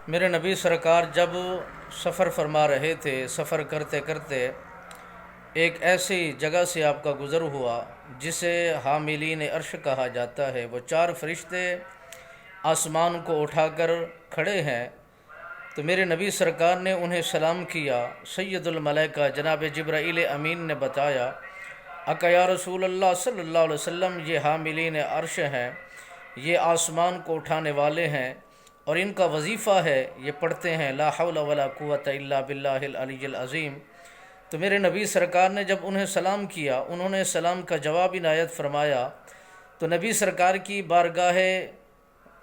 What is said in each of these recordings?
میرے نبی سرکار جب سفر فرما رہے تھے، سفر کرتے کرتے ایک ایسی جگہ سے آپ کا گزر ہوا جسے حاملین عرش کہا جاتا ہے۔ وہ چار فرشتے آسمان کو اٹھا کر کھڑے ہیں، تو میرے نبی سرکار نے انہیں سلام کیا۔ سید الملائکہ جناب جبرائیل امین نے بتایا، اکا یا رسول اللہ صلی اللہ علیہ وسلم، یہ حاملین عرش ہیں، یہ آسمان کو اٹھانے والے ہیں، اور ان کا وظیفہ ہے، یہ پڑھتے ہیں لا حول ولا قوت الا باللہ العلی العظیم۔ تو میرے نبی سرکار نے جب انہیں سلام کیا، انہوں نے سلام کا جواب عنایت فرمایا، تو نبی سرکار کی بارگاہ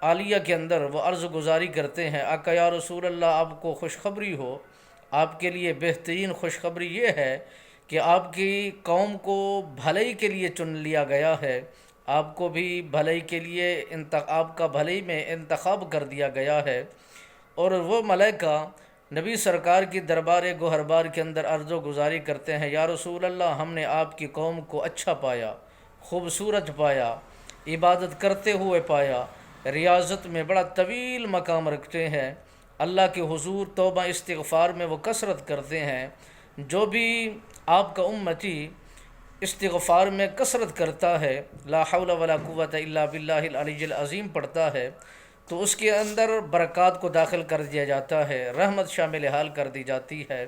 عالیہ کے اندر وہ عرض گزاری کرتے ہیں، آقا یا رسول اللہ، آپ کو خوشخبری ہو، آپ کے لیے بہترین خوشخبری یہ ہے کہ آپ کی قوم کو بھلائی کے لیے چن لیا گیا ہے، آپ کو بھی بھلائی کے لیے آپ کا بھلائی میں انتخاب کر دیا گیا ہے۔ اور وہ ملائکہ نبی سرکار کی دربار گوہربار کے اندر عرض و گزاری کرتے ہیں، یا رسول اللہ، ہم نے آپ کی قوم کو اچھا پایا، خوبصورت پایا، عبادت کرتے ہوئے پایا، ریاضت میں بڑا طویل مقام رکھتے ہیں، اللہ کے حضور توبہ استغفار میں وہ کثرت کرتے ہیں۔ جو بھی آپ کا امتی استغفار میں کثرت کرتا ہے، لا حول ولا قوت الا باللہ العلی العظیم پڑھتا ہے، تو اس کے اندر برکات کو داخل کر دیا جاتا ہے، رحمت شامل حال کر دی جاتی ہے،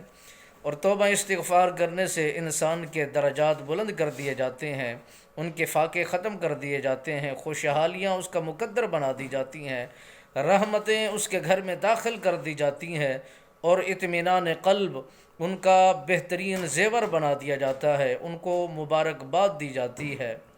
اور توبہ استغفار کرنے سے انسان کے درجات بلند کر دیے جاتے ہیں، ان کے فاقے ختم کر دیے جاتے ہیں، خوشحالیاں اس کا مقدر بنا دی جاتی ہیں، رحمتیں اس کے گھر میں داخل کر دی جاتی ہیں، اور اطمینان قلب ان کا بہترین زیور بنا دیا جاتا ہے، ان کو مبارکباد دی جاتی ہے۔